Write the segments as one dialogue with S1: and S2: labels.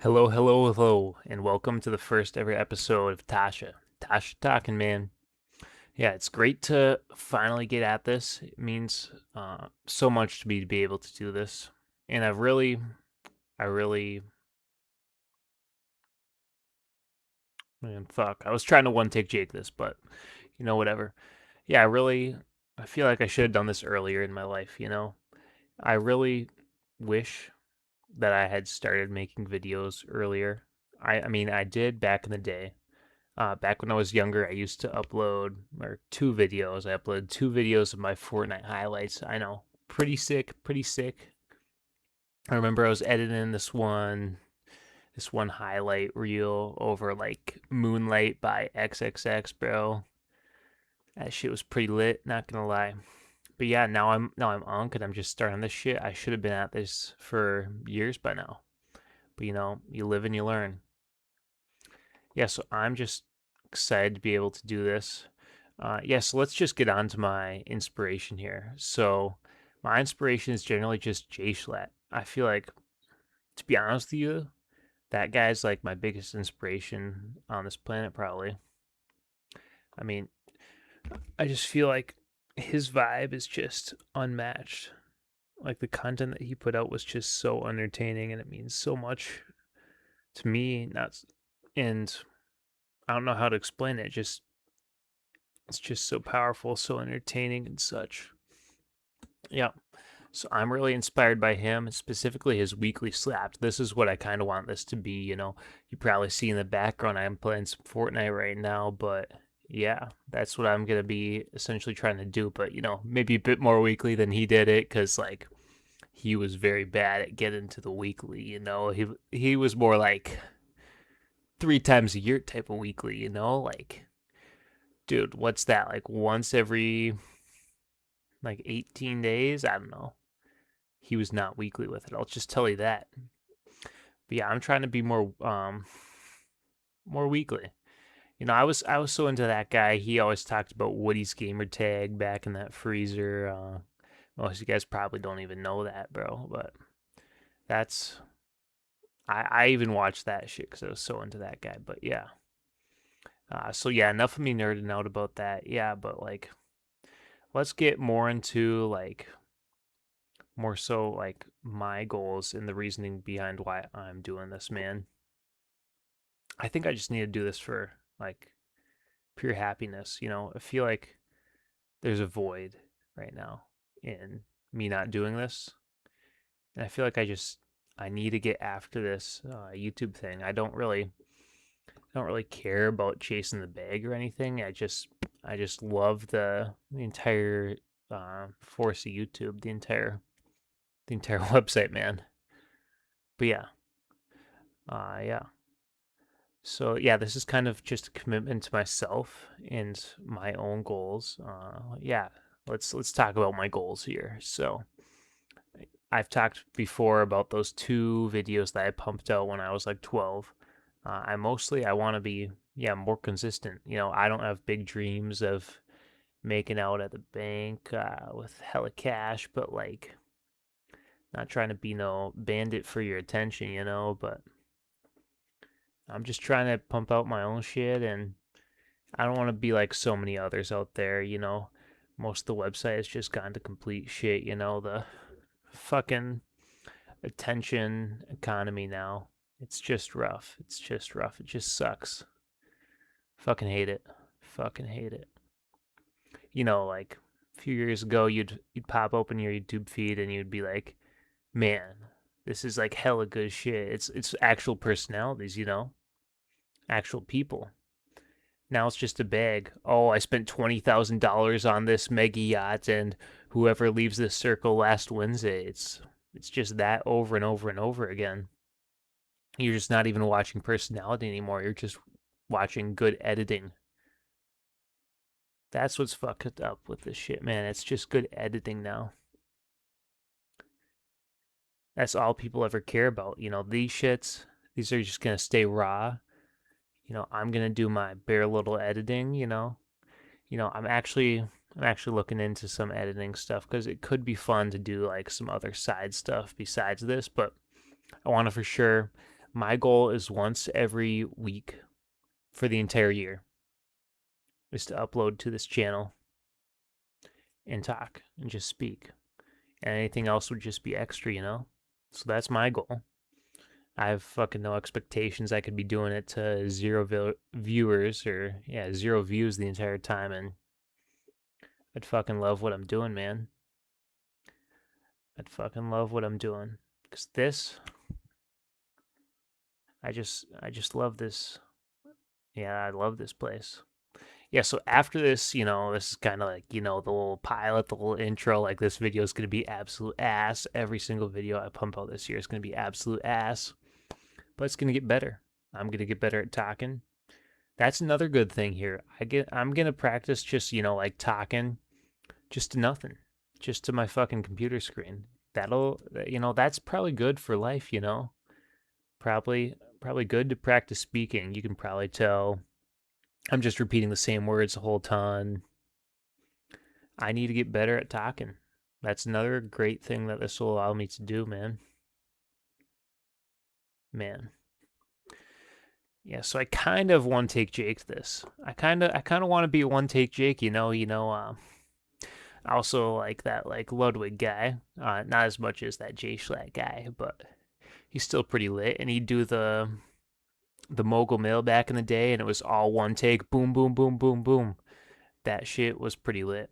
S1: Hello, hello, hello, and welcome to the first ever episode of Tasha. Tasha talking, man. Yeah, it's great to finally get at this. It means so much to me to be able to do this, and I really, man, fuck. I was trying to one take Jake this, but whatever. Yeah, I feel like I should have done this earlier in my life. I really wish that I had started making videos earlier. I mean, I did back in the day. Back when I was younger, I used to upload or two videos. I uploaded two videos of my Fortnite highlights. I know, pretty sick, pretty sick. I remember I was editing this one highlight reel over like Moonlight by XXX, bro. That shit was pretty lit, not gonna lie. But yeah, now I'm on and I'm just starting this shit. I should have been at this for years by now. But you live and you learn. Yeah, so I'm just excited to be able to do this. Yeah, so let's just get on to my inspiration here. So, my inspiration is generally just Jay Schlatt. I feel like, to be honest with you, that guy's like my biggest inspiration on this planet, probably. I mean, I just feel like his vibe is just unmatched. Like the content that he put out was just so entertaining and it means so much to me. Not, and I don't know how to explain it. Just it's just so powerful, so entertaining and such. Yeah. So I'm really inspired by him, specifically his weekly slaps. This is what I kind of want this to be, You probably see in the background I'm playing some Fortnite right now, but yeah, that's what I'm going to be essentially trying to do, but maybe a bit more weekly than he did it cuz like he was very bad at getting to the weekly, He was more like 3 times a year type of weekly, Like dude, what's that? Like once every like 18 days? I don't know. He was not weekly with it. I'll just tell you that. But yeah, I'm trying to be more weekly. I was so into that guy. He always talked about Woody's gamer tag back in that freezer. Most of you guys probably don't even know that, bro. But that's I even watched that shit because I was so into that guy. But yeah. So yeah, enough of me nerding out about that. Yeah, but like, let's get more into like more so like my goals and the reasoning behind why I'm doing this, man. I think I just need to do this for like pure happiness. I feel like there's a void right now in me not doing this, and I feel like I need to get after this YouTube thing. I don't really care about chasing the bag or anything. I just love the entire force of YouTube, the entire website, man. But yeah. So yeah, this is kind of just a commitment to myself and my own goals. Yeah, let's talk about my goals here. So I've talked before about those two videos that I pumped out when I was like 12. I want to be more consistent. I don't have big dreams of making out at the bank with hella cash, but like not trying to be no bandit for your attention, but I'm just trying to pump out my own shit and I don't want to be like so many others out there, Most of the website has just gone to complete shit, the fucking attention economy now. It's just rough. It's just rough. It just sucks. Fucking hate it. Fucking hate it. Like a few years ago you'd pop open your YouTube feed and you'd be like, "Man, this is like hella good shit." It's actual personalities, Actual people. Now it's just a bag. Oh, I spent $20,000 on this mega yacht, and whoever leaves this circle last wins it. It's just that over and over and over again. You're just not even watching personality anymore. You're just watching good editing. That's what's fucked up with this shit, man. It's just good editing now. That's all people ever care about. These shits, these are just gonna stay raw. I'm gonna do my bare little editing, I'm actually looking into some editing stuff because it could be fun to do like some other side stuff besides this, but I want to for sure My goal is once every week for the entire year is to upload to this channel and talk and just speak. And anything else would just be extra, you know? So that's my goal. I have fucking no expectations. I could be doing it to zero viewers or, yeah, 0 views the entire time. And I'd fucking love what I'm doing, man. I'd fucking love what I'm doing. Because this, I just love this. Yeah, I love this place. Yeah, so after this, this is kind of like, the little pilot, the little intro. Like, this video is going to be absolute ass. Every single video I pump out this year is going to be absolute ass. But it's going to get better. I'm going to get better at talking. That's another good thing here. I'm going to practice just, like talking just to nothing. Just to my fucking computer screen. That's probably good for life, Probably good to practice speaking. You can probably tell I'm just repeating the same words the whole time. I need to get better at talking. That's another great thing that this will allow me to do, man. Man. Yeah, so I kind of one take Jake this. I kind of want to be a one take Jake, I also like that like Ludwig guy. Not as much as that Jay Schlatt guy, but he's still pretty lit. And he'd do the mogul mill back in the day, and it was all one take, boom, boom, boom, boom, boom. That shit was pretty lit.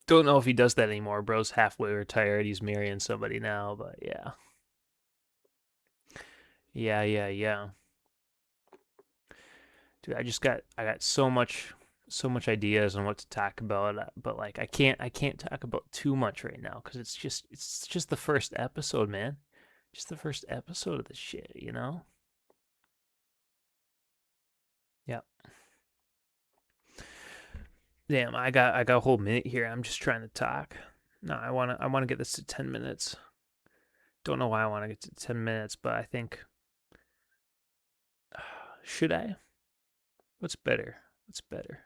S1: Don't know if he does that anymore. Bro's halfway retired. He's marrying somebody now, but yeah. Yeah, yeah, yeah. Dude, I got so much ideas on what to talk about, but like I can't talk about too much right now cuz it's just the first episode, man. Just the first episode of this shit, you know? Yeah. Damn, I got a whole minute here. I'm just trying to talk. No, I want to get this to 10 minutes. Don't know why I want to get to 10 minutes, but I think should I? What's better? What's better?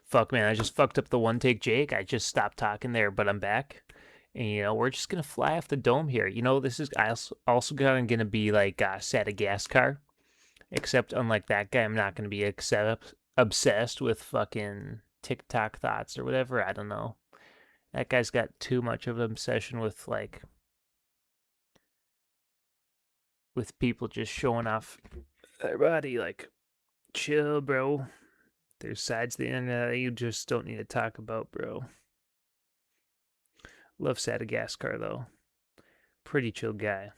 S1: Fuck, man, I just fucked up the one take Jake. I just stopped talking there, but I'm back. And, we're just going to fly off the dome here. This is also going to be like Sadagascar. Except, unlike that guy, I'm not going to be obsessed with fucking TikTok thoughts or whatever. I don't know. That guy's got too much of an obsession with, like, with people just showing off their body. Like, chill, bro. There's sides to the internet that you just don't need to talk about, bro. Love Sadagascar, though. Pretty chill guy.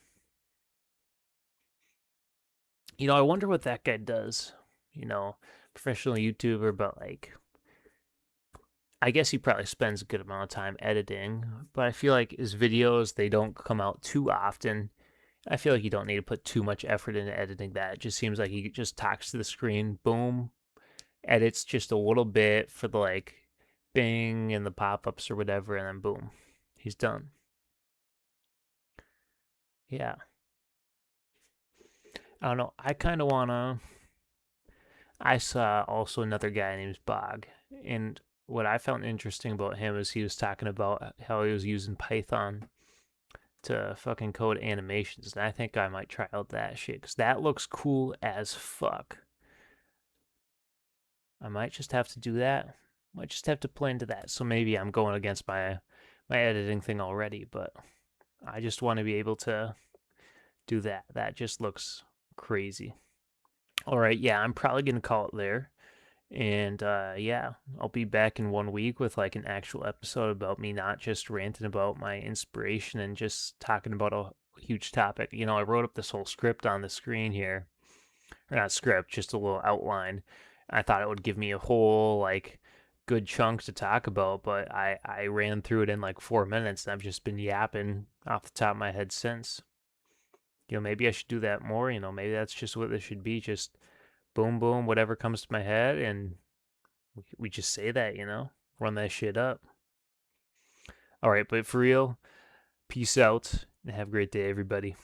S1: I wonder what that guy does. Professional YouTuber, but like, I guess he probably spends a good amount of time editing. But I feel like his videos, they don't come out too often. I feel like you don't need to put too much effort into editing that. It just seems like he just talks to the screen, boom, edits just a little bit for the like bing and the pop ups or whatever, and then boom, he's done. Yeah. I don't know. I kind of want to. I saw also another guy named Bog, and what I found interesting about him is he was talking about how he was using Python to fucking code animations, and I think I might try out that shit because that looks cool as fuck. I might just have to do that. Might just have to play into that. So maybe I'm going against my editing thing already, but I just want to be able to do that. That just looks crazy. All right, yeah, I'm probably gonna call it there. And yeah, I'll be back in 1 week with like an actual episode about me not just ranting about my inspiration and just talking about a huge topic. I wrote up this whole script on the screen here. Or not script, just a little outline. I thought it would give me a whole like good chunk to talk about, but I ran through it in like 4 minutes and I've just been yapping off the top of my head since. Maybe I should do that more. Maybe that's just what this should be. Just boom, boom, whatever comes to my head, and we just say that, run that shit up. All right, but for real, peace out and have a great day, everybody.